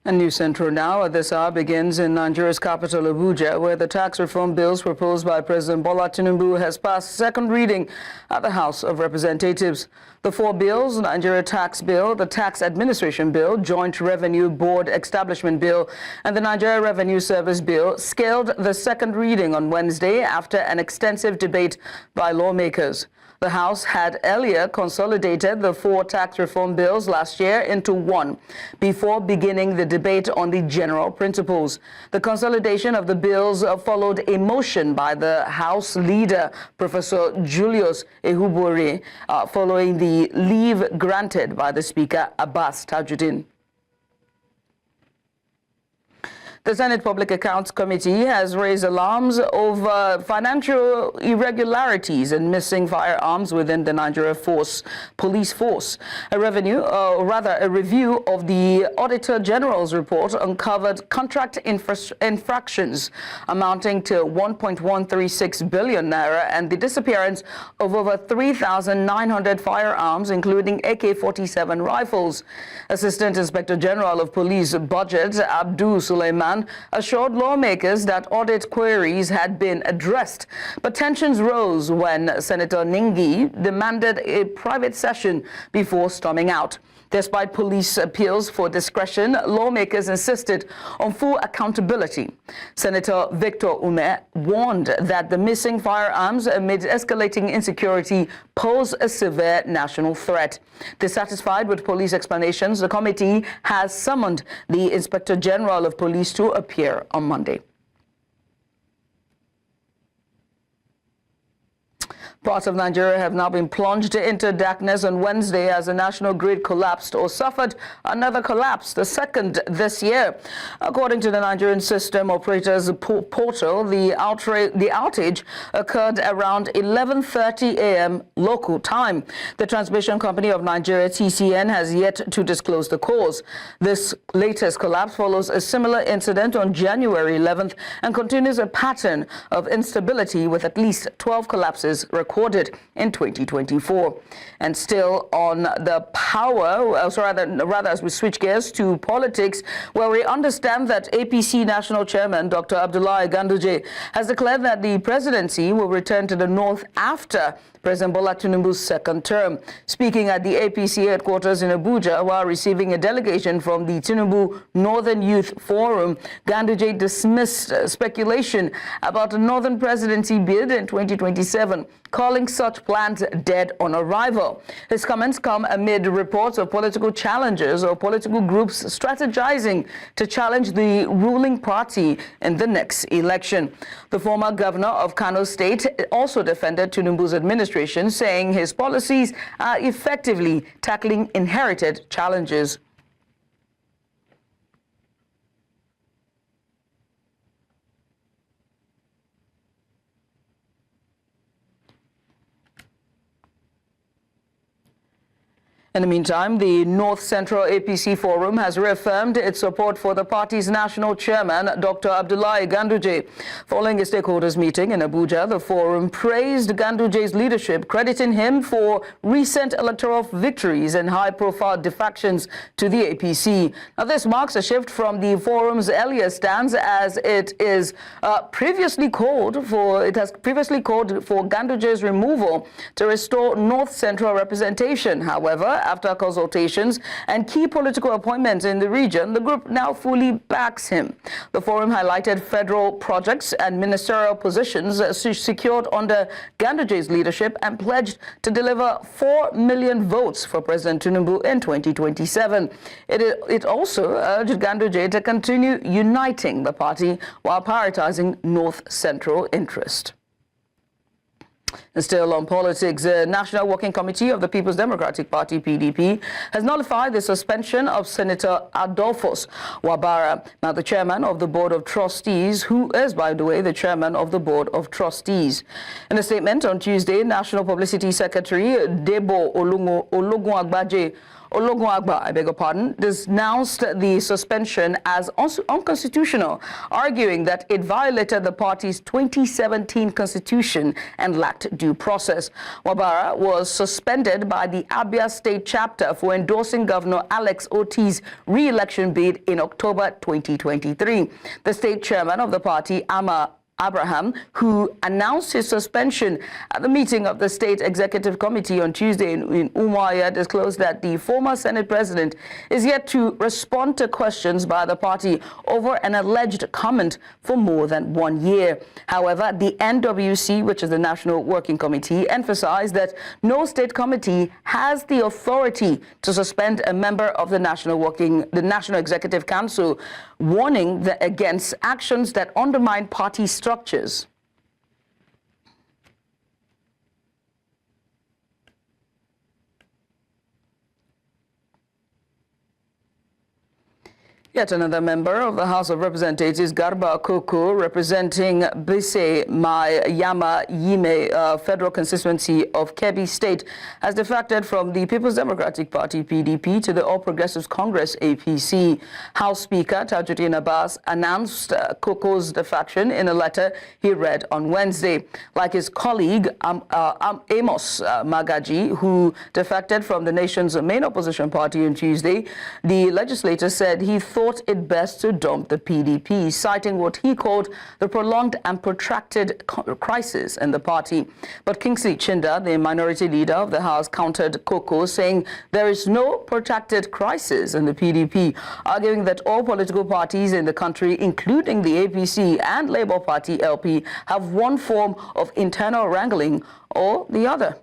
A new central now at this hour begins in Nigeria's capital, Abuja, where the tax reform bills proposed by President Bola Tinubu has passed second reading at the House of Representatives. The four bills, Nigeria Tax Bill, the Tax Administration Bill, Joint Revenue Board Establishment Bill, and the Nigeria Revenue Service Bill, scaled the second reading on Wednesday after an extensive debate by lawmakers. The House had earlier consolidated the four tax reform bills last year into one before beginning the debate on the general principles. The consolidation of the bills followed a motion by the House leader, Professor Julius Ehubore, following the leave granted by the Speaker, Abbas Tajuddin. The Senate Public Accounts Committee has raised alarms over financial irregularities and missing firearms within the Nigeria police force. A review of the Auditor General's report uncovered contract infractions amounting to 1.136 billion naira and the disappearance of over 3,900 firearms, including AK-47 rifles. Assistant Inspector General of Police Budget Abdul Suleiman assured lawmakers that audit queries had been addressed, but tensions rose when Senator Ningi demanded a private session before storming out. Despite police appeals for discretion, lawmakers insisted on full accountability. Senator Victor Ume warned that the missing firearms amid escalating insecurity pose a severe national threat. Dissatisfied with police explanations, the committee has summoned the Inspector General of Police to appear on Monday. Parts of Nigeria have now been plunged into darkness on Wednesday as the national grid collapsed or suffered another collapse, the second this year. According to the Nigerian System Operators Portal, the outage occurred around 11:30 a.m. local time. The Transmission Company of Nigeria, TCN, has yet to disclose the cause. This latest collapse follows a similar incident on January 11th and continues a pattern of instability with at least 12 collapses recorded in 2024. And still on the power, rather as we switch gears to politics, where we understand that APC National Chairman Dr. Abdullahi Ganduje has declared that the presidency will return to the north after President Bola Tinubu's second term. Speaking at the APC headquarters in Abuja while receiving a delegation from the Tinubu Northern Youth Forum, Ganduje dismissed speculation about a northern presidency bid in 2027, calling such plans dead on arrival. His comments come amid reports of political challengers or political groups strategizing to challenge the ruling party in the next election. The former governor of Kano State also defended Tinubu's administration, saying his policies are effectively tackling inherited challenges. In the meantime, the North Central APC Forum has reaffirmed its support for the party's national chairman, Dr. Abdullahi Ganduje. Following a stakeholders meeting in Abuja, the forum praised Ganduje's leadership, crediting him for recent electoral victories and high-profile defections to the APC. Now, this marks a shift from the forum's earlier stance, as it has previously called for Ganduje's removal to restore North Central representation. However, after consultations and key political appointments in the region, the group now fully backs him. The forum highlighted federal projects and ministerial positions secured under Ganduje's leadership and pledged to deliver 4 million votes for President Tinubu in 2027. It also urged Ganduje to continue uniting the party while prioritizing North Central interest. And still on politics, the National Working Committee of the People's Democratic Party, PDP, has nullified the suspension of Senator Adolphus Wabara, now the chairman of the Board of Trustees, who is, by the way, the chairman of the Board of Trustees. In a statement on Tuesday, National Publicity Secretary Debo Ologunagbaje Ologunagba, I beg your pardon, denounced the suspension as unconstitutional, arguing that it violated the party's 2017 constitution and lacked due process. Wabara was suspended by the Abia State chapter for endorsing Governor Alex Oti's re-election bid in October 2023. The state chairman of the party, Abraham, who announced his suspension at the meeting of the State Executive Committee on Tuesday in Umuahia, disclosed that the former Senate president is yet to respond to questions by the party over an alleged comment for more than 1 year. However, the NWC, which is the National Working Committee, emphasized that no state committee has the authority to suspend a member of the National Executive Council, warning that against actions that undermine party structures. Yet another member of the House of Representatives, Garba Koko, representing Bise Mayama Yime, federal constituency of Kebbi State, has defected from the People's Democratic Party, PDP, to the All Progressives Congress, APC. House Speaker Tajuddin Abbas announced Koko's defection in a letter he read on Wednesday. Like his colleague, Amos Magaji, who defected from the nation's main opposition party on Tuesday, the legislator said he thought it best to dump the PDP, citing what he called the prolonged and protracted crisis in the party. But Kingsley Chinda, the minority leader of the House, countered Koko, saying there is no protracted crisis in the PDP, arguing that all political parties in the country, including the APC and Labour Party LP, have one form of internal wrangling or the other.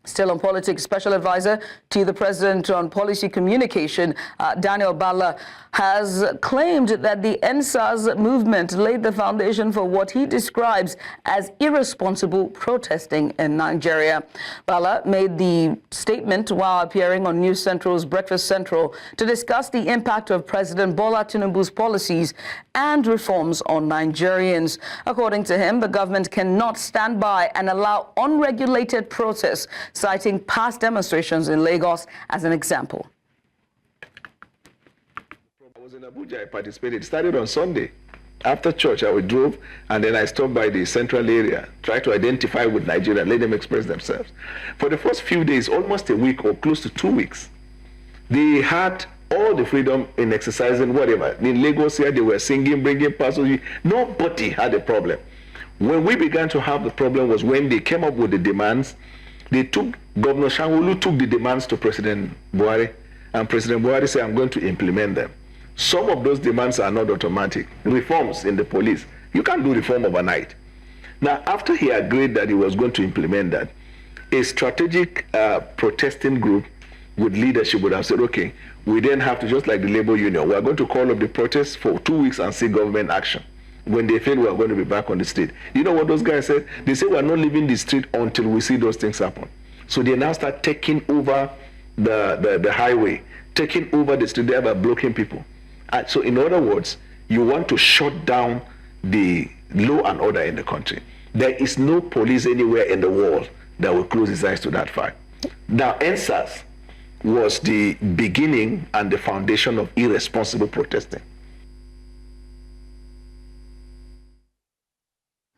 Still on politics, Special Advisor to the President on Policy Communication, Daniel Bala, has claimed that the NSAS movement laid the foundation for what he describes as irresponsible protesting in Nigeria. Bala made the statement while appearing on News Central's Breakfast Central to discuss the impact of President Bola Tinubu's policies and reforms on Nigerians. According to him, the government cannot stand by and allow unregulated protests, citing past demonstrations in Lagos as an example. I was in Abuja, I participated. It started on Sunday. After church, I drove, and then I stopped by the central area, tried to identify with Nigeria, let them express themselves. For the first few days, almost a week or close to 2 weeks, they had all the freedom in exercising whatever. In Lagos here, they were singing, bringing parcels. Nobody had a problem. When we began to have the problem was when they came up with the demands. Governor Sanwo-Olu took the demands to President Buhari, and President Buhari said, I'm going to implement them. Some of those demands are not automatic. Reforms in the police, you can't do reform overnight. Now, after he agreed that he was going to implement that, a strategic protesting group with leadership would have said, okay, we then have to, just like the labor union, we are going to call up the protests for 2 weeks and see government action. When they fail, we are going to be back on the street. You know what those guys said? They said, we are not leaving the street until we see those things happen. So they now start taking over the highway, taking over the street, thereby blocking people. So in other words, you want to shut down the law and order in the country. There is no police anywhere in the world that will close its eyes to that fact. Now, NSAS was the beginning and the foundation of irresponsible protesting.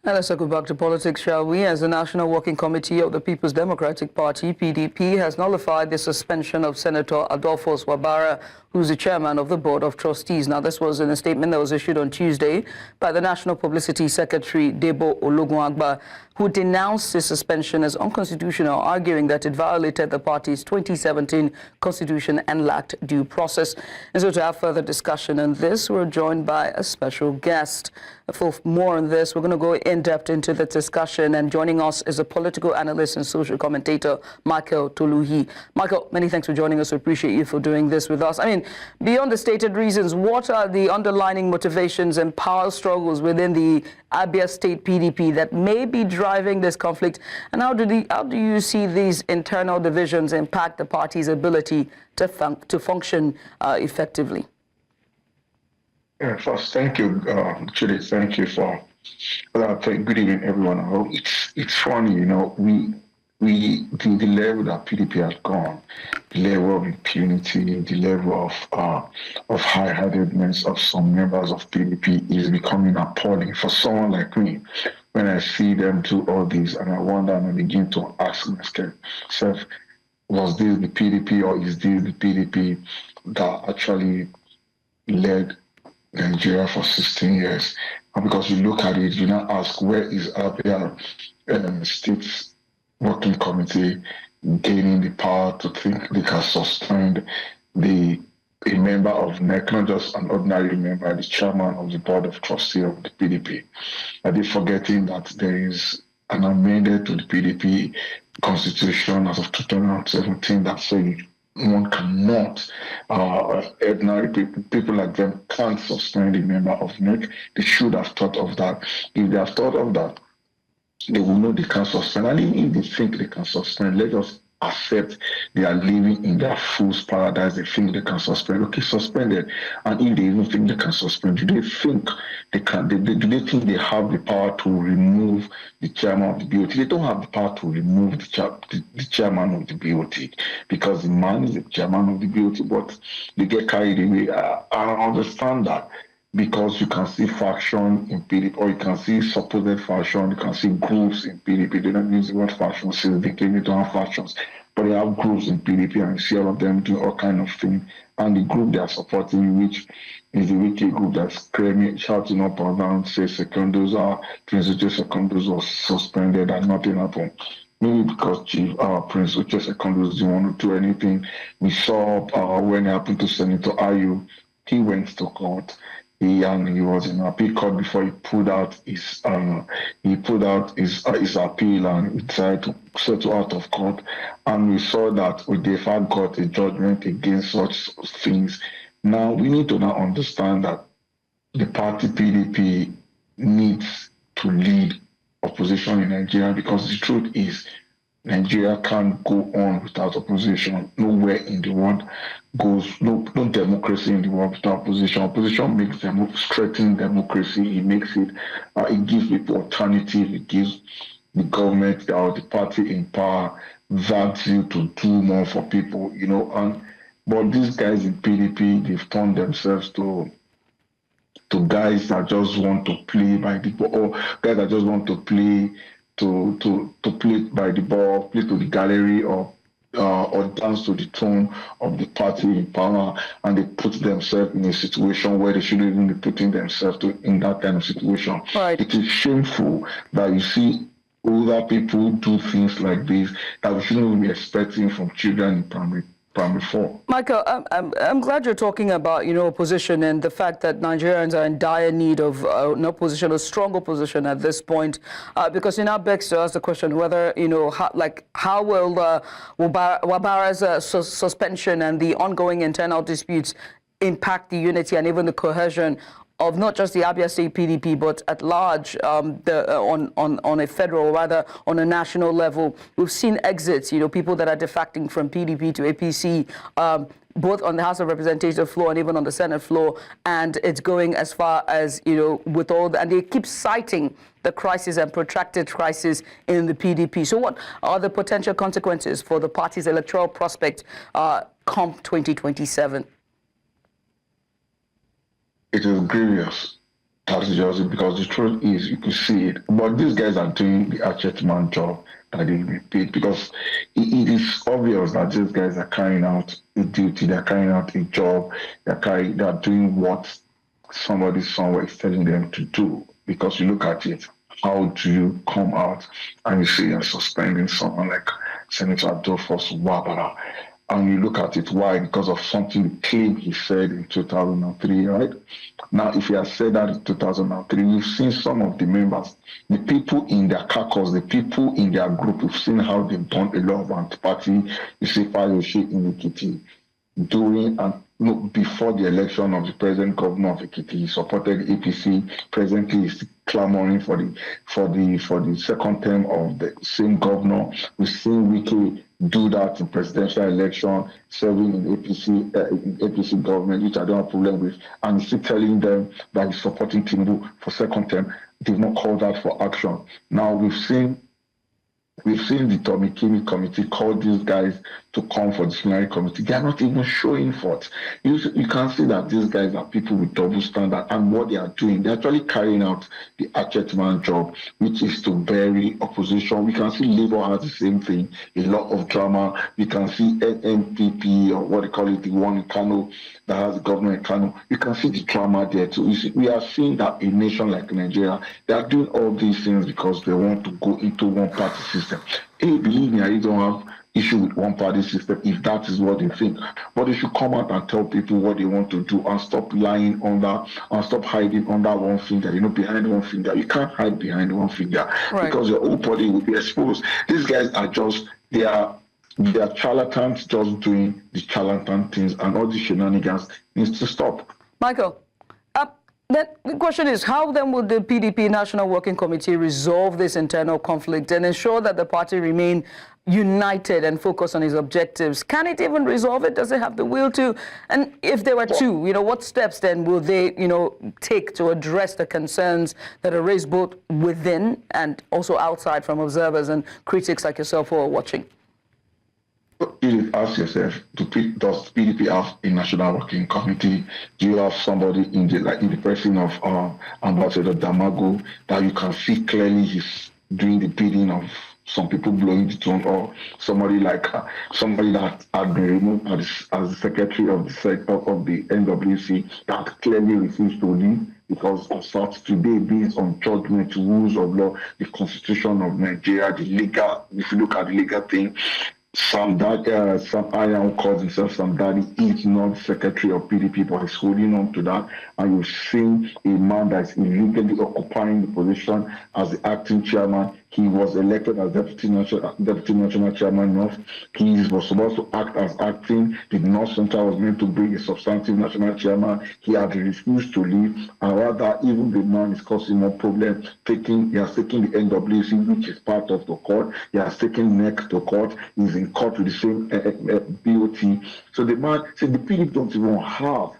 Now let's go back to politics, shall we? As the National Working Committee of the People's Democratic Party, PDP, has nullified the suspension of Senator Adolphus Wabara, who's the chairman of the Board of Trustees. Now, this was in a statement that was issued on Tuesday by the National Publicity Secretary, Debo Ologunagba, who denounced his suspension as unconstitutional, arguing that it violated the party's 2017 constitution and lacked due process. And so to have further discussion on this, we're joined by a special guest. For more on this, we're going to go in-depth into the discussion, and joining us is a political analyst and social commentator, Michael Toluhi. Michael, many thanks for joining us. We appreciate you for doing this with us. I mean, beyond the stated reasons, what are the underlying motivations and power struggles within the Abia State PDP that may be driving this conflict, and how do you see these internal divisions impact the party's ability to function effectively? Yeah, first, thank you, Judy. Thank you for that. Good evening, everyone. It's funny, you know, the level that PDP had gone, the level of impunity, the level of high-handedness of some members of PDP is becoming appalling for someone like me. When I see them do all this, and I wonder and I begin to ask myself, was this the PDP or is this the PDP that actually led Nigeria for 16 years? And because you look at it, you now ask, where is Abia State's working committee gaining the power to think they can suspend a member of NEC, not just an ordinary member, the chairman of the board of trustees of the PDP? Are they forgetting that there is an amendment to the PDP constitution as of 2017 that says one cannot, ordinary people like them can't suspend a member of NEC? They should have thought of that. If they have thought of that, they will know they can suspend. And even if they think they can suspend, let us accept they are living in their fool's paradise. They think they can suspend. Okay, suspended. And if they even think they can suspend, do they think they can? Do they think they have the power to remove the chairman of the BOT? They don't have the power to remove the chairman of the BOT, because the man is the chairman of the BOT. But they get carried away. I understand that, because you can see faction in PDP, or you can see supposed faction, you can see groups in PDP. They don't use the word faction since they came into our factions, but they have groups in PDP, and you see all of them doing all kind of things. And the group they are supporting, which is the wiki group that's screaming, shouting up and down, say Secondos are Prince Uche Secondos was suspended and nothing happened. Maybe because Chief Prince Uche Secondos didn't want to do anything. We saw when it happened to Senator Ayu, he went to court. He was in appeal court before he pulled out his appeal, and he tried to settle out of court. And we saw that they had got a judgment against such things. Now we need to now understand that the party PDP needs to lead opposition in Nigeria, because the truth is Nigeria can't go on without opposition. Nowhere in the world goes, no democracy in the world without opposition. Opposition makes strengthen democracy. It makes it, it gives people alternative. It gives the government or the party in power value to do more for people, but these guys in PDP, they've turned themselves to guys that just want to play by the ball, or guys that just want to play to play by the ball, play to the gallery, or dance to the tune of the party in power, and they put themselves in a situation where they shouldn't even be putting themselves in that kind of situation. Right. It is shameful that you see older people do things like this that we shouldn't even be expecting from children in primary 4. Michael, I'm glad you're talking about, opposition and the fact that Nigerians are in dire need of an opposition, a strong opposition at this point, because it now begs to ask the question whether, how will Wabara's suspension and the ongoing internal disputes impact the unity and even the cohesion of not just the Abia State PDP, but at large, on a federal, rather on a national level. We've seen exits, people that are defecting from PDP to APC, both on the House of Representatives floor and even on the Senate floor, and it's going as far as, with all and they keep citing the crisis and protracted crisis in the PDP. So what are the potential consequences for the party's electoral prospect come 2027? It is grievous, that's just it, because the truth is, you can see it. But these guys are doing the hatchetman job that they get paid, because it is obvious that these guys are carrying out a duty, they're carrying out a job, they're doing what somebody somewhere is telling them to do. Because you look at it, how do you come out and you say you're suspending someone like Senator Adolphus Wabara? And you look at it, why? Because of something the claim he said in 2003, right? Now, if he has said that in 2003, we've seen some of the members, the people in their caucus, the people in their group, we've seen how they've done a lot of anti-party. You see Fayose in Ekiti during and before the election of the present governor of Ekiti, he supported APC. Presently, he's clamoring for the second term of the same governor. We've seen Wike do that in presidential election, serving in APC government, which I don't have a problem with, and he's still telling them that he's supporting Tinubu for second term. They've not called out for action. Now we've seen We've seen the Tommy Kimi committee call these guys to come for disciplinary committee. They are not even showing forth. You can see that these guys are people with double standard, and what they are doing, they're actually carrying out the hatchetman job, which is to bury opposition. We can see Labour has the same thing, a lot of drama. We can see NPP, or what they call it, the one in Kano that has the government in Kano. You can see the drama there too. You see, we are seeing that a nation like Nigeria, they are doing all these things because they want to go into one-party system. Hey, believe me, I don't have issue with one-party system if that is what they think. But they should come out and tell people what they want to do and stop lying under and stop hiding under one finger. Behind one finger. You can't hide behind one finger because your whole body will be exposed. These guys are just, they are charlatans just doing the charlatan things, and all the shenanigans needs to stop. Michael, then the question is, how then would the PDP National Working Committee resolve this internal conflict and ensure that the party remain united and focus on its objectives? Can it even resolve it? Does it have the will to? And if there were to, what steps then will they, take to address the concerns that are raised both within and also outside from observers and critics like yourself who are watching? You ask yourself, does PDP have a national working committee? Do you have somebody in the person of Ambassador Damago that you can see clearly he's doing the bidding of some people blowing the tone, or somebody that had been removed as the secretary of the NWC that clearly refused to leave because of such today based on judgment, rules of law, the Constitution of Nigeria, the legal. If you look at the legal thing. Some Iron calls himself Sam Daddy. He's not secretary of PDP, but he's holding on to that. And you've seen a man that's illegally occupying the position as the acting chairman. He was elected as deputy national chairman North. He was supposed to act as acting. The North Center was meant to bring a substantive national chairman. He had refused to leave, and rather, even the man is causing more problem. He has taken the NWC, which is part of the court. He has taken NEC to court. He's in court with the same BOT. So the man said the PDP don't even have.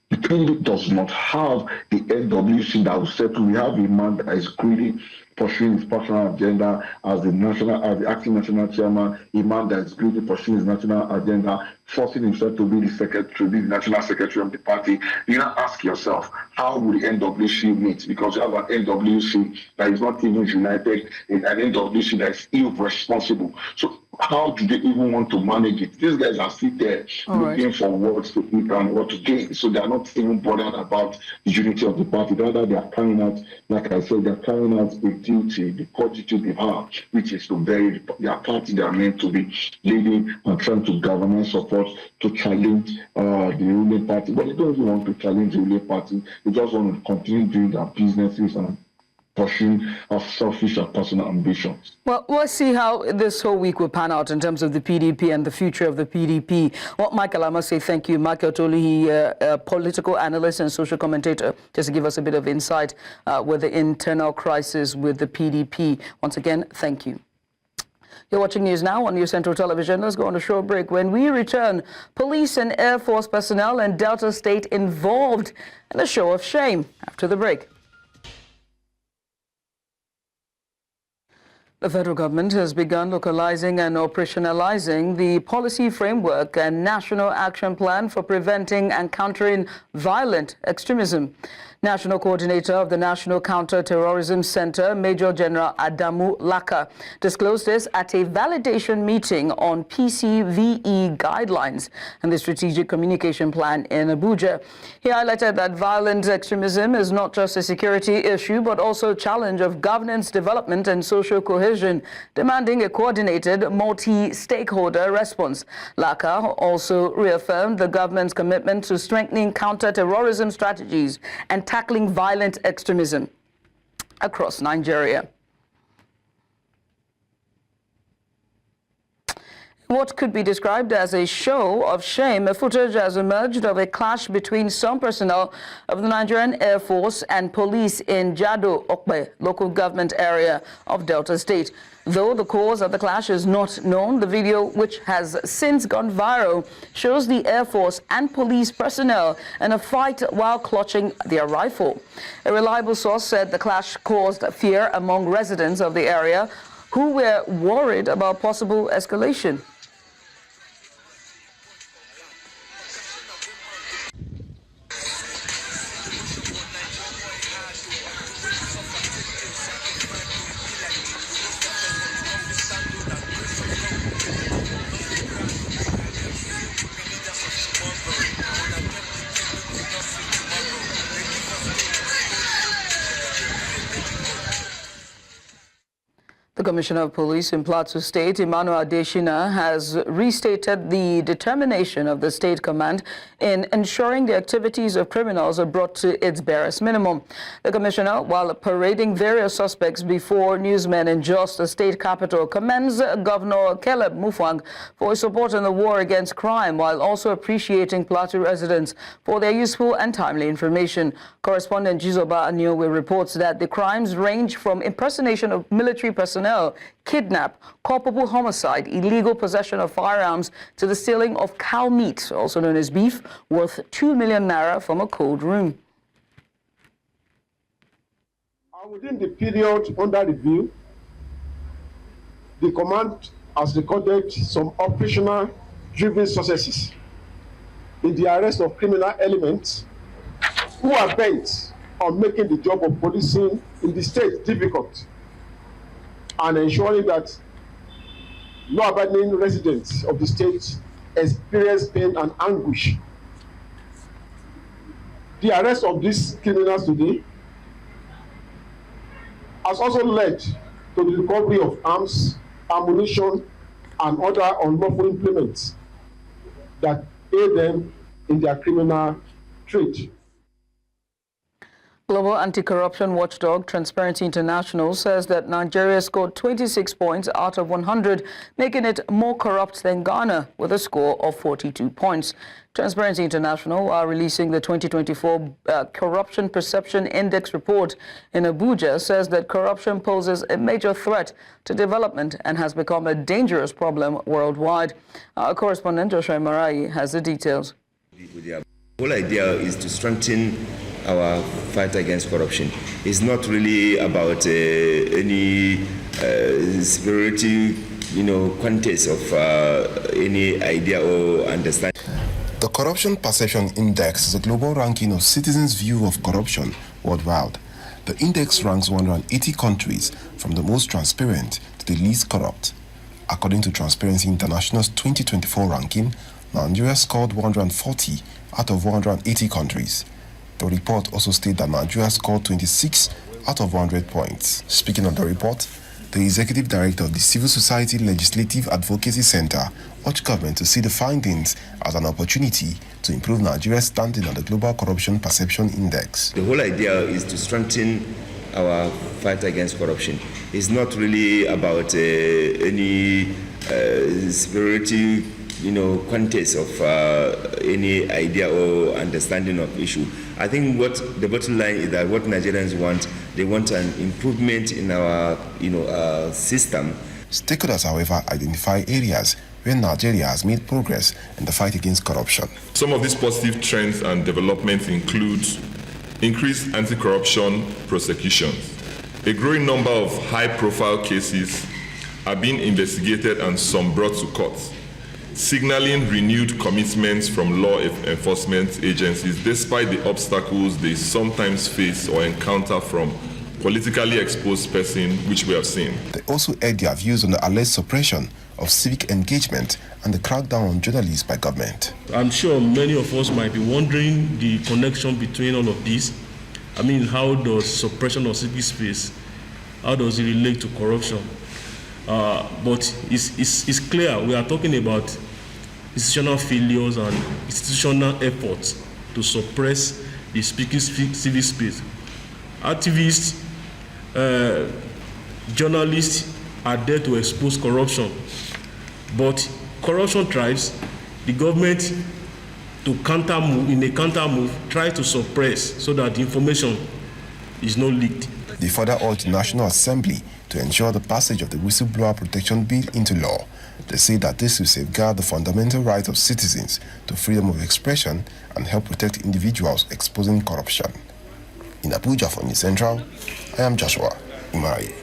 The PDP does not have the NWC that will settle. We have a man that is greedy, pursuing his personal agenda as the acting national chairman, a man that is greedy, pursuing his national agenda, forcing himself to be the national secretary of the party. You now ask yourself, how will the NWC meet? Because you have an NWC that is not even united, in an NWC that is irresponsible. So how do they even want to manage it? These guys are sitting there looking for words to eat and what to gain. So they are not even bothered about the unity of the party. Rather, they are carrying out, like I said, they are carrying out the duty, the core duty they have, which is to bury their party they are meant to be leading and trying to government support to challenge the ruling party. But they don't even want to challenge the ruling party. They just want to continue doing their businesses and pursuing of selfish and personal ambitions. Well, let's see how this whole week will pan out in terms of the PDP and the future of the PDP. Well, Michael, I must say thank you. Michael Tolihi, a political analyst and social commentator, just to give us a bit of insight with the internal crisis with the PDP. Once again, thank you. You're watching News Now on News Central Television. Let's go on a short break. When we return, police and Air Force personnel in Delta State involved in a show of shame. After the break. The federal government has begun localizing and operationalizing the policy framework and national action plan for preventing and countering violent extremism. National Coordinator of the National Counter-Terrorism Center, Major General Adamu Laka, disclosed this at a validation meeting on PCVE guidelines and the Strategic Communication Plan in Abuja. He highlighted that violent extremism is not just a security issue, but also a challenge of governance development and social cohesion, demanding a coordinated, multi-stakeholder response. Laka also reaffirmed the government's commitment to strengthening counter-terrorism strategies and tackling violent extremism across Nigeria. What could be described as a show of shame, footage has emerged of a clash between some personnel of the Nigerian Air Force and police in Jado Okpe, local government area of Delta State. Though the cause of the clash is not known, the video, which has since gone viral, shows the Air Force and police personnel in a fight while clutching their rifle. A reliable source said the clash caused fear among residents of the area, who were worried about possible escalation. The Commissioner of Police in Plateau State, Emmanuel Adeshina, has restated the determination of the State Command in ensuring the activities of criminals are brought to its barest minimum. The Commissioner, while parading various suspects before newsmen in Jos, the state capital, commends Governor Caleb Mutfwang for his support in the war against crime, while also appreciating Plateau residents for their useful and timely information. Correspondent Jizoba Aniowe reports that the crimes range from impersonation of military personnel, kidnap, culpable homicide, illegal possession of firearms, to the stealing of cow meat, also known as beef, worth 2 million naira from a cold room. Within the period under review, the command has recorded some operational driven successes in the arrest of criminal elements who are bent on making the job of policing in the state difficult and ensuring that law-abiding residents of the state experience pain and anguish. The arrest of these criminals today has also led to the recovery of arms, ammunition, and other unlawful implements that aid them in their criminal trade. Global anti-corruption watchdog Transparency International says that Nigeria scored 26 points out of 100, making it more corrupt than Ghana with a score of 42 points. Transparency International are releasing the 2024 Corruption Perception Index report in Abuja, says that corruption poses a major threat to development and has become a dangerous problem worldwide. Our correspondent Joshua Marai has the details. The whole idea is to strengthen our fight against corruption. It's not really about any superiority, contest of any idea or understanding. The Corruption Perception Index is a global ranking of citizens' view of corruption worldwide. The index ranks 180 countries from the most transparent to the least corrupt. According to Transparency International's 2024 ranking, Nigeria scored 140 out of 180 countries. The report also states that Nigeria scored 26 out of 100 points. Speaking of the report, the Executive Director of the Civil Society Legislative Advocacy Center urged government to see the findings as an opportunity to improve Nigeria's standing on the Global Corruption Perception Index. The whole idea is to strengthen our fight against corruption. It's not really about any superiority, contest of any idea or understanding of issue. I think what the bottom line is that what Nigerians want, they want an improvement in our, system. Stakeholders, however, identify areas where Nigeria has made progress in the fight against corruption. Some of these positive trends and developments include increased anti-corruption prosecutions. A growing number of high-profile cases are being investigated and some brought to court, signaling renewed commitments from law enforcement agencies despite the obstacles they sometimes face or encounter from politically exposed persons, which we have seen. They also add their views on the alleged suppression of civic engagement and the crackdown on journalists by government. I'm sure many of us might be wondering the connection between all of this. I mean, how does suppression of civic space, how does it relate to corruption? But it's clear we are talking about institutional failures and institutional efforts to suppress the speaking civic space. Activists, journalists are there to expose corruption, but corruption thrives. The government, in a counter move, tries to suppress so that the information is not leaked. They further urged the National Assembly to ensure the passage of the Whistleblower Protection Bill into law. They say that this will safeguard the fundamental right of citizens to freedom of expression and help protect individuals exposing corruption. In Abuja for News Central, I am Joshua Imari.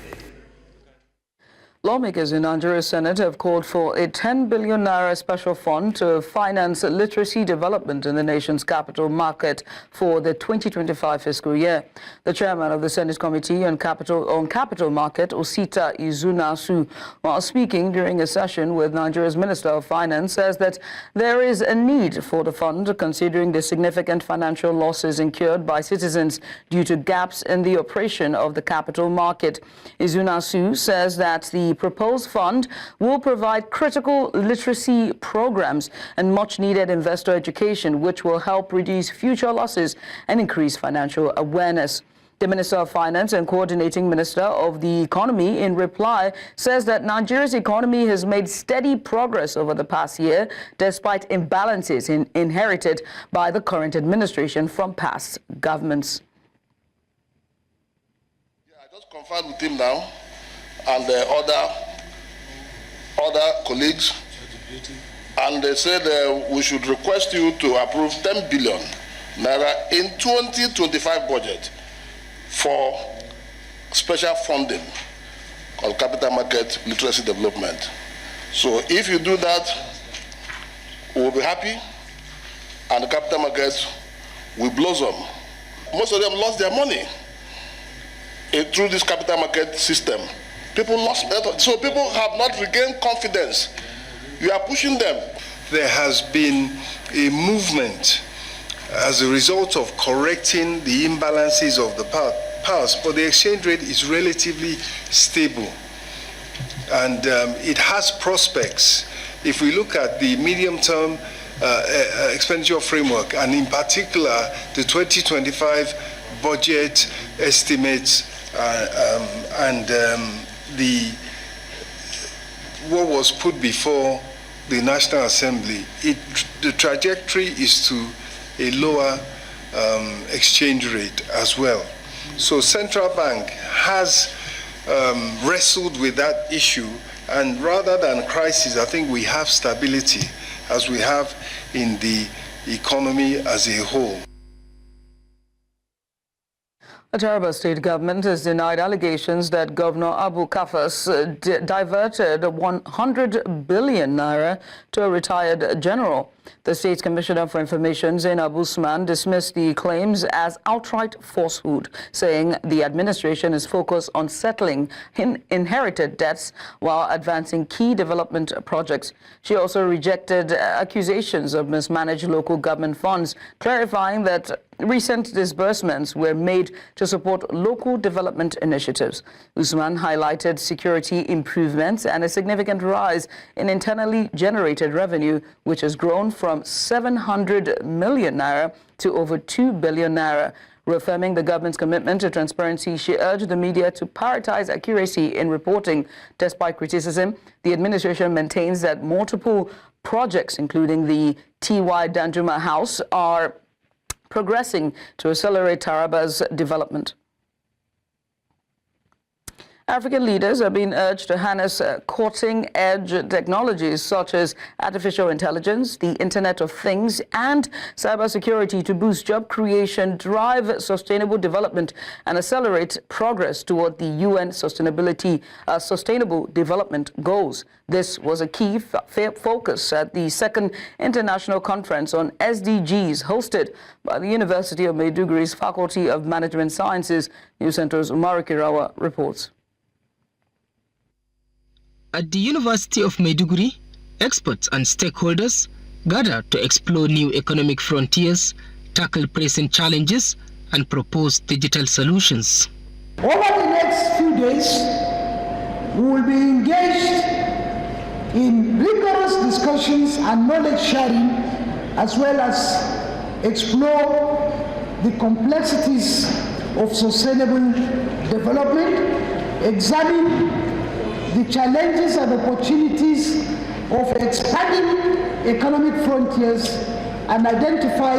Lawmakers in Nigeria's Senate have called for a 10 billion naira special fund to finance literacy development in the nation's capital market for the 2025 fiscal year. The chairman of the Senate Committee on Capital Market, Osita Izunasu, while speaking during a session with Nigeria's Minister of Finance, says that there is a need for the fund considering the significant financial losses incurred by citizens due to gaps in the operation of the capital market. Izunasu says that the proposed fund will provide critical literacy programs and much-needed investor education, which will help reduce future losses and increase financial awareness. The Minister of Finance and Coordinating Minister of the Economy, in reply, says that Nigeria's economy has made steady progress over the past year, despite imbalances inherited by the current administration from past governments. I just conferred with him now and the other colleagues, and they said we should request you to approve 10 billion naira in 2025 budget for special funding called capital market literacy development. So if you do that, we will be happy and the capital markets will blossom. Most of them lost their money through this capital market system. People lost, so people have not regained confidence. You are pushing them. There has been a movement as a result of correcting the imbalances of the past, but the exchange rate is relatively stable. And it has prospects. If we look at the medium-term expenditure framework, and in particular the 2025 budget estimates what was put before the National Assembly, the trajectory is to a lower exchange rate as well. So Central Bank has wrestled with that issue, and rather than crisis, I think we have stability as we have in the economy as a whole. The Taraba state government has denied allegations that Governor Abu Kafas diverted 100 billion naira to a retired general. The State Commissioner for Information, Zainab Usman, dismissed the claims as outright falsehood, saying the administration is focused on settling inherited debts while advancing key development projects. She also rejected accusations of mismanaged local government funds, clarifying that recent disbursements were made to support local development initiatives. Usman highlighted security improvements and a significant rise in internally generated revenue, which has grown from 700 million naira to over 2 billion naira. Reaffirming the government's commitment to transparency, she urged the media to prioritize accuracy in reporting. Despite criticism, the administration maintains that multiple projects, including the T.Y. Danjuma House, are progressing to accelerate Taraba's development. African leaders are being urged to harness cutting-edge technologies such as artificial intelligence, the Internet of Things, and cybersecurity to boost job creation, drive sustainable development, and accelerate progress toward the UN Sustainable Development Goals. This was a key focus at the second International Conference on SDGs hosted by the University of Maiduguри's Faculty of Management Sciences. News Center's Umar Kirawa reports. At the University of Maiduguri, experts and stakeholders gather to explore new economic frontiers, tackle present challenges, and propose digital solutions. Over the next few days, we will be engaged in rigorous discussions and knowledge sharing, as well as explore the complexities of sustainable development, examine the challenges and opportunities of expanding economic frontiers, and identify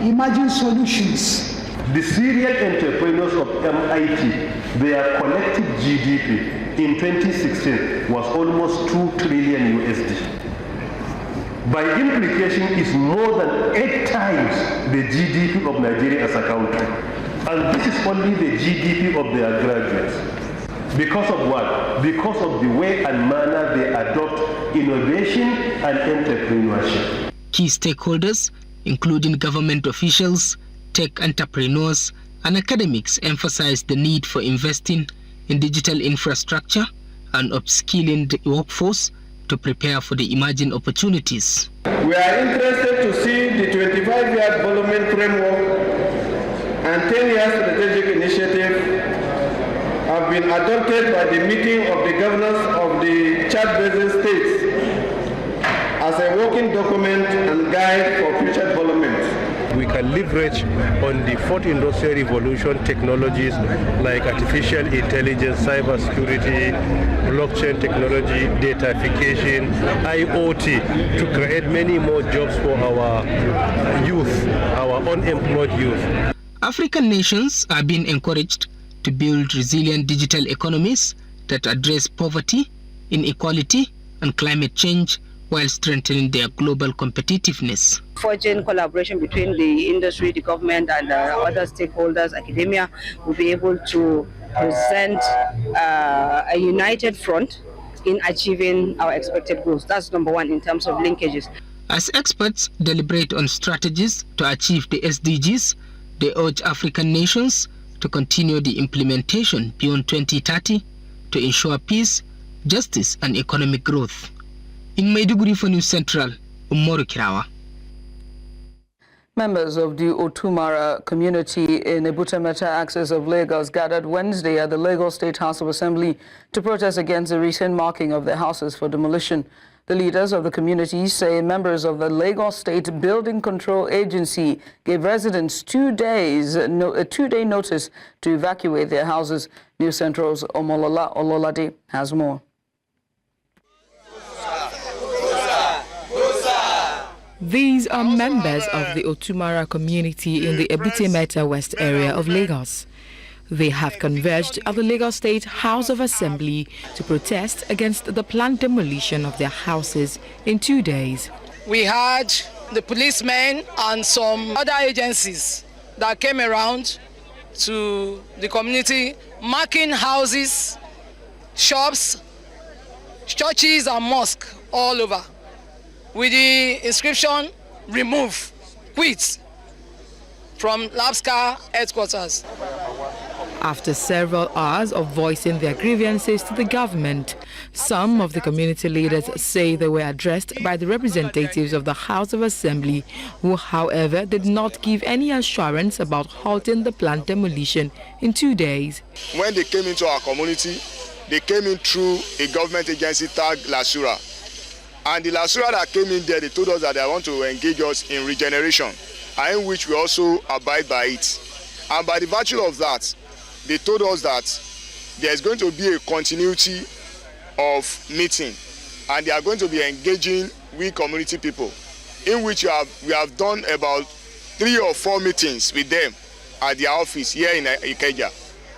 emerging solutions. The serial entrepreneurs of MIT, their collective GDP in 2016 was almost 2 trillion USD. By implication, is more than 8 times the GDP of Nigeria as a country. And this is only the GDP of their graduates. Because of what? Because of the way and manner they adopt innovation and entrepreneurship. Key stakeholders, including government officials, tech entrepreneurs, and academics, emphasized the need for investing in digital infrastructure and upskilling the workforce to prepare for the emerging opportunities. We are interested to see the 25-year development framework and 10-year strategic initiative have been adopted by the meeting of the governors of the Chad-Basin states as a working document and guide for future development. We can leverage on the fourth industrial revolution technologies like artificial intelligence, cybersecurity, blockchain technology, datafication, IoT to create many more jobs for our youth, our unemployed youth. African nations are being encouraged to build resilient digital economies that address poverty, inequality, and climate change while strengthening their global competitiveness. Forging collaboration between the industry, the government, and other stakeholders, academia, will be able to present a united front in achieving our expected goals. That's number one in terms of linkages. As experts deliberate on strategies to achieve the SDGs, they urge African nations to continue the implementation beyond 2030 to ensure peace, justice, and economic growth. In Maiduguri for News Central, Umoru Kirawa. Members of the Otumara community in Ebutemeta axis of Lagos gathered Wednesday at the Lagos State House of Assembly to protest against the recent marking of their houses for demolition. The leaders of the community say members of the Lagos State Building Control Agency gave residents 2 days, a 2-day notice to evacuate their houses. News Central's Omolola Ololade has more. These are members of the Otumara community in the Ebutemeta West area of Lagos. They have converged at the Lagos State House of Assembly to protest against the planned demolition of their houses in 2 days. We had the policemen and some other agencies that came around to the community, marking houses, shops, churches and mosques all over, with the inscription, remove, quit, from LAPSCA headquarters. After several hours of voicing their grievances to the government, some of the community leaders say they were addressed by the representatives of the House of Assembly, who, however, did not give any assurance about halting the planned demolition in 2 days. When they came into our community, they came in through a government agency tagged Lasura. And the Lasura that came in there, they told us that they want to engage us in regeneration, and in which we also abide by it. And by the virtue of that, they told us that there's going to be a continuity of meeting, and they are going to be engaging with community people, in which we have done about 3 or 4 meetings with them at their office here in Ikeja.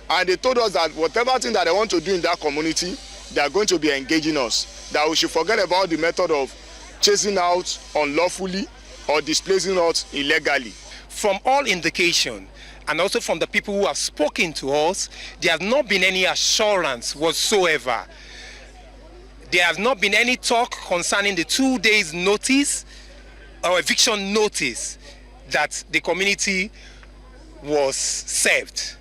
And they told us that whatever thing that they want to do in that community, they are going to be engaging us, that we should forget about the method of chasing out unlawfully or displacing us illegally. From all indication, and also from the people who have spoken to us, there has not been any assurance whatsoever. There has not been any talk concerning the 2 days notice or eviction notice that the community was served.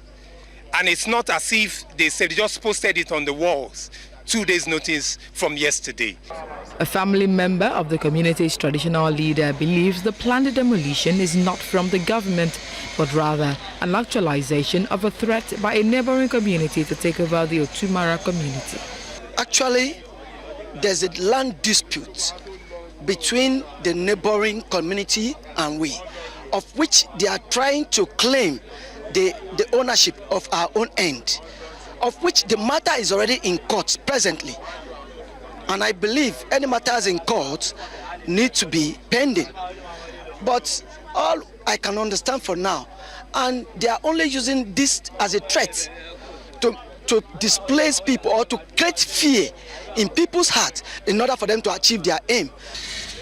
And it's not as if they said they just posted it on the walls. 2 days notice from yesterday. A family member of the community's traditional leader believes the planned demolition is not from the government, but rather an actualization of a threat by a neighboring community to take over the Otumara community. Actually, there's a land dispute between the neighboring community and we, of which they are trying to claim the ownership of our own end, of which the matter is already in court presently. And I believe any matters in court need to be pending. But all I can understand for now, and they are only using this as a threat to displace people or to create fear in people's hearts in order for them to achieve their aim.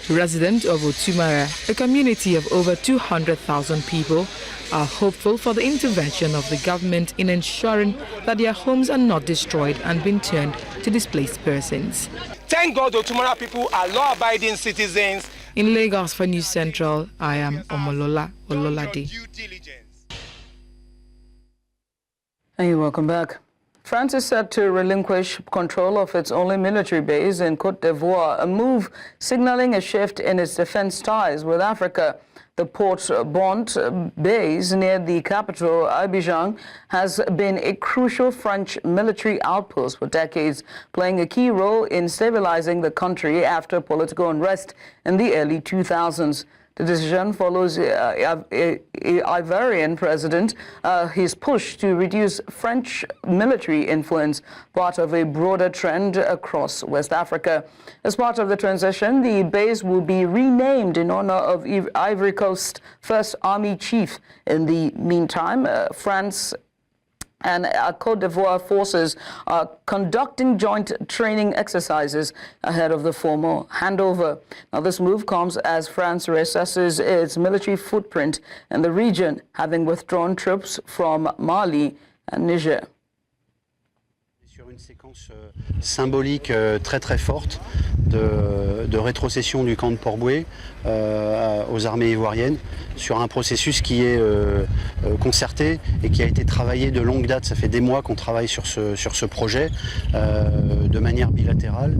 Residents of Otumara, a community of over 200,000 people, are hopeful for the intervention of the government in ensuring that their homes are not destroyed and being turned to displaced persons. Thank God Otumara people are law-abiding citizens. In Lagos for News Central, I am Omolola Ololade. And you're welcome back. France is set to relinquish control of its only military base in Côte d'Ivoire, a move signaling a shift in its defense ties with Africa. The Port-Bont base near the capital, Abidjan, has been a crucial French military outpost for decades, playing a key role in stabilizing the country after political unrest in the early 2000s. The decision follows Ivorian president his push to reduce French military influence, part of a broader trend across West Africa. As part of the transition, the base will be renamed in honor of Ivory Coast First Army Chief. In the meantime, France and Côte d'Ivoire forces are conducting joint training exercises ahead of the formal handover. Now, this move comes as France reassesses its military footprint in the region, having withdrawn troops from Mali and Niger. Une séquence symbolique très forte de rétrocession du camp de Port-Bouët aux armées ivoiriennes sur un processus qui est concerté et qui a été travaillé de longue date. Ça fait des mois qu'on travaille sur ce projet de manière bilatérale.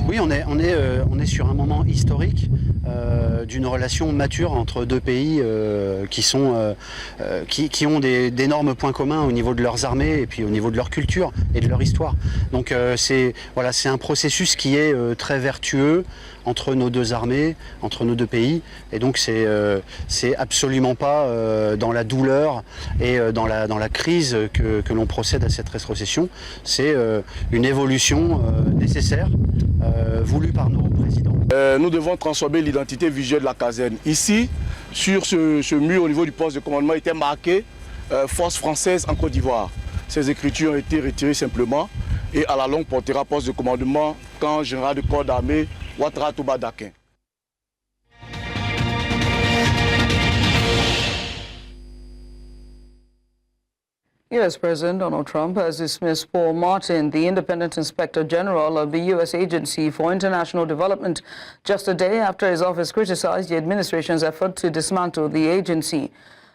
Oui, on est sur un moment historique d'une relation mature entre deux pays qui ont d'énormes points communs au niveau de leurs armées et puis au niveau de leur culture et de leur histoire. Donc c'est un processus qui est très vertueux entre nos deux armées, entre nos deux pays, et donc c'est absolument pas dans la douleur et dans la crise que l'on procède à cette rétrocession. C'est une évolution nécessaire voulue par nos présidents. Nous devons transformer l'identité visuelle de la caserne. Ici, sur ce mur au niveau du poste de commandement, était marqué Force française en Côte d'Ivoire. Ces écritures ont été retirées simplement et à la longue portera poste de commandement quand général de corps d'armée Ouattara Touba Dakin. U.S. President Donald Trump has dismissed Paul Martin, the independent inspector general of the U.S. Agency for International Development, just a day after his office criticized the administration's effort to dismantle the agency.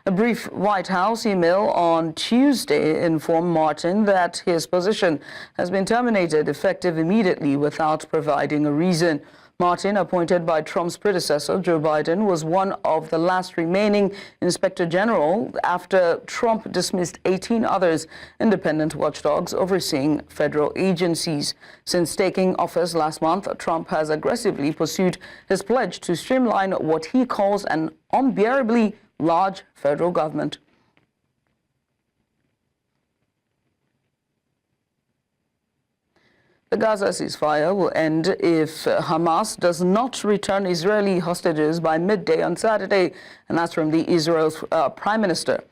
A brief White House email on Tuesday informed Martin that his position has been terminated effective immediately without providing a reason. Martin, appointed by Trump's predecessor, Joe Biden, was one of the last remaining Inspector General after Trump dismissed 18 others, independent watchdogs overseeing federal agencies. Since taking office last month, Trump has aggressively pursued his pledge to streamline what he calls an unbearably large federal government. The Gaza ceasefire will end if Hamas does not return Israeli hostages by midday on Saturday, and that's from the Israel's Prime Minister.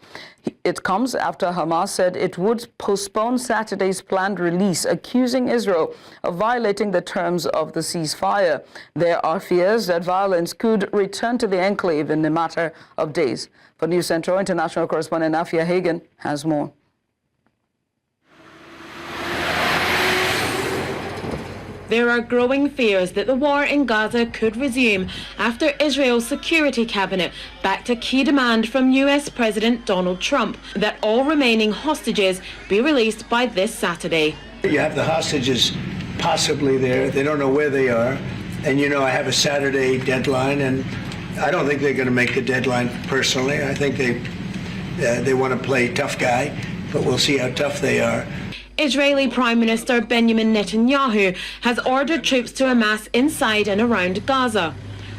It comes after Hamas said it would postpone Saturday's planned release, accusing Israel of violating the terms of the ceasefire. There are fears that violence could return to the enclave in a matter of days. For News Central, international correspondent Afia Hagen has more. There are growing fears that the war in Gaza could resume after Israel's Security Cabinet backed a key demand from US President Donald Trump that all remaining hostages be released by this Saturday. You have the hostages possibly there. They don't know where they are. And, you know, I have a Saturday deadline, and I don't think they're going to make the deadline personally. I think they want to play tough guy, but we'll see how tough they are. Israeli Prime Minister Benjamin Netanyahu has ordered troops to amass inside and around Gaza.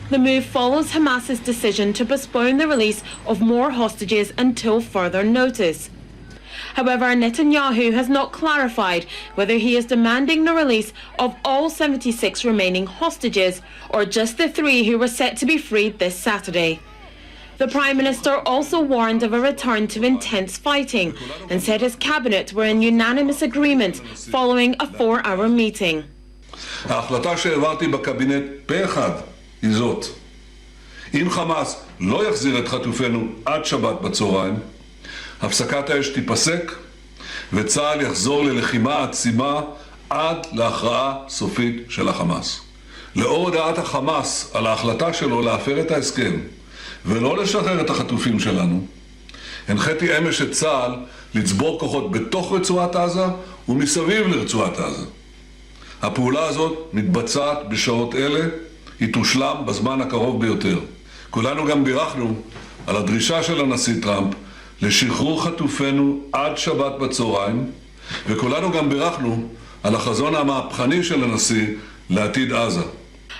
The move follows Hamas's decision to postpone the release of more hostages until further notice. However, Netanyahu has not clarified whether he is demanding the release of all 76 remaining hostages or just the 3 who were set to be freed this Saturday. The Prime Minister also warned of a return to intense fighting and said his cabinet were in unanimous agreement following a 4-hour meeting. ההחלטה שהעברתי בקבינט פה אחד היא זאת. אם חמאס לא יחזיר את חטופינו עד שבת בצהריים, הפסקת האש תיפסק וצה"ל יחזור ללחימה עצימה עד להכרעה סופית של החמאס. לאור הודעת החמאס על ההחלטה שלו להפר את ההסכם ולא לשחרר את החטופים שלנו, הנחיתי אמש את צה"ל לצבור כוחות בתוך רצועת עזה ומסביב לרצועת עזה. הפעולה הזאת מתבצעת בשעות אלה, היא תושלם בזמן הקרוב ביותר. כולנו גם בירכנו על הדרישה של הנשיא טראמפ לשחרור חטופינו עד שבת בצהריים, וכולנו גם בירכנו על החזון המהפכני של הנשיא לעתיד עזה.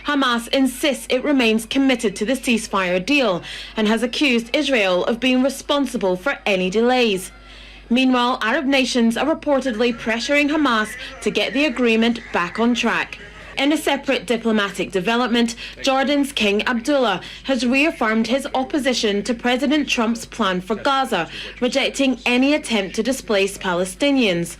Hamas insists it remains committed to the ceasefire deal and has accused Israel of being responsible for any delays. Meanwhile, Arab nations are reportedly pressuring Hamas to get the agreement back on track. In a separate diplomatic development, Jordan's King Abdullah has reaffirmed his opposition to President Trump's plan for Gaza, rejecting any attempt to displace Palestinians.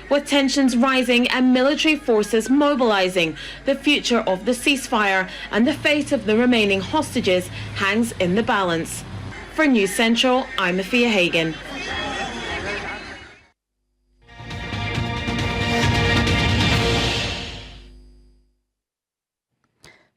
With tensions rising and military forces mobilizing, the future of the ceasefire and the fate of the remaining hostages hangs in the balance. For News Central, I'm Afia Hagan.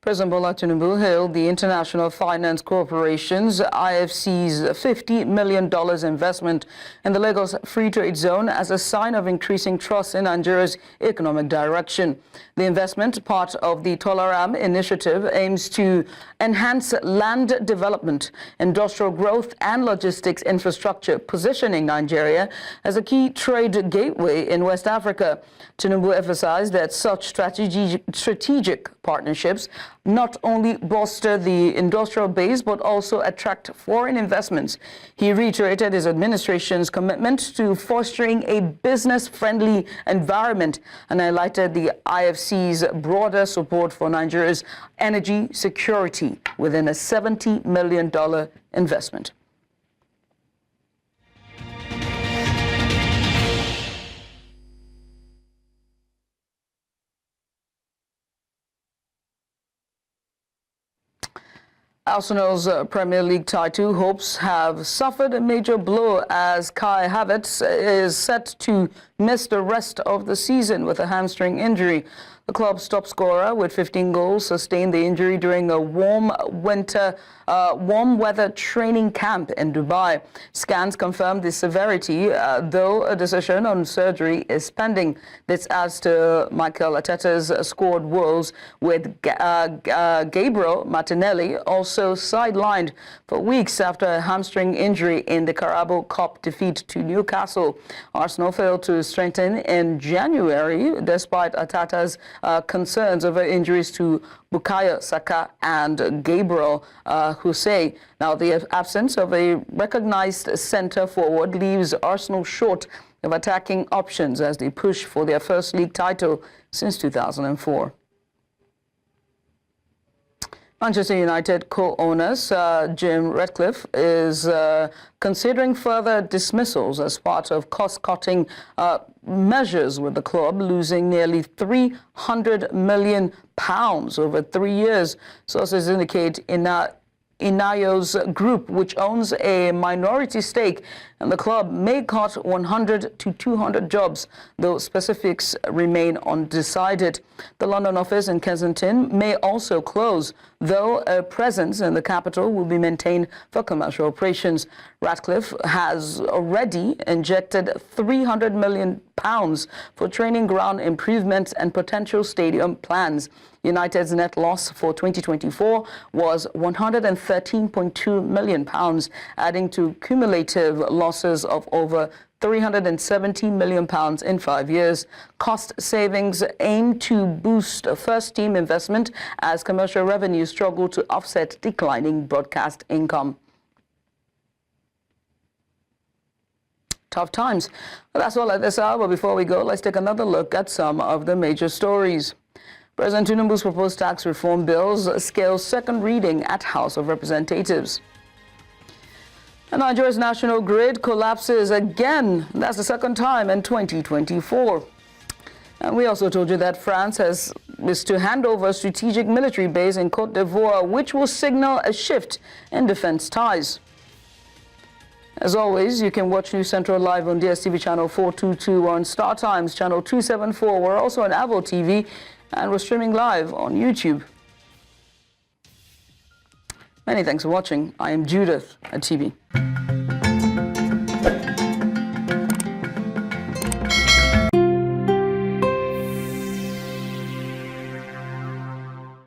President Bola Tinubu hailed the International Finance Corporation's IFC's $50 million investment in the Lagos Free Trade Zone as a sign of increasing trust in Nigeria's economic direction. The investment, part of the Tolaram initiative, aims to enhance land development, industrial growth, and logistics infrastructure, positioning Nigeria as a key trade gateway in West Africa. Tinubu emphasized that such strategic partnerships not only bolster the industrial base but also attract foreign investments. He reiterated his administration's commitment to fostering a business-friendly environment and highlighted the IFC's broader support for Nigeria's energy security within a $70 million investment. Arsenal's Premier League title hopes have suffered a major blow as Kai Havertz is set to miss the rest of the season with a hamstring injury. The club's top scorer with 15 goals sustained the injury during a warm weather training camp in Dubai. Scans confirmed the severity, though a decision on surgery is pending. This adds to Mikel Arteta's scored woes, with Gabriel Martinelli also sidelined for weeks after a hamstring injury in the Carabao Cup defeat to Newcastle. Arsenal failed to strengthen in January despite Arteta's concerns over injuries to Bukayo Saka and Gabriel Hussein. Now, the absence of a recognized centre forward leaves Arsenal short of attacking options as they push for their first league title since 2004. Manchester United co-owners Jim Ratcliffe is considering further dismissals as part of cost-cutting measures with the club, losing nearly £300 million over 3 years. Sources indicate Inayo's group, which owns a minority stake in the club, may cut 100 to 200 jobs, though specifics remain undecided. The London office in Kensington may also close, though a presence in the capital will be maintained for commercial operations. Ratcliffe has already injected £300 million for training ground improvements and potential stadium plans. United's net loss for 2024 was £113.2 million, adding to cumulative losses of over £370 million in 5 years. Cost savings aim to boost first-team investment as commercial revenues struggle to offset declining broadcast income. Tough times. Well, that's all at this hour. But before we go, let's take another look at some of the major stories. President Tinubu's proposed tax reform bills scales second reading at House of Representatives. And Nigeria's national grid collapses again. That's the second time in 2024. And we also told you that France has is to hand over a strategic military base in Côte d'Ivoire, which will signal a shift in defense ties. As always, you can watch News Central live on DSTV channel 422 or on Star Times channel 274. We're also on Avo TV, and we're streaming live on YouTube. Many thanks for watching. I am Judith at TV.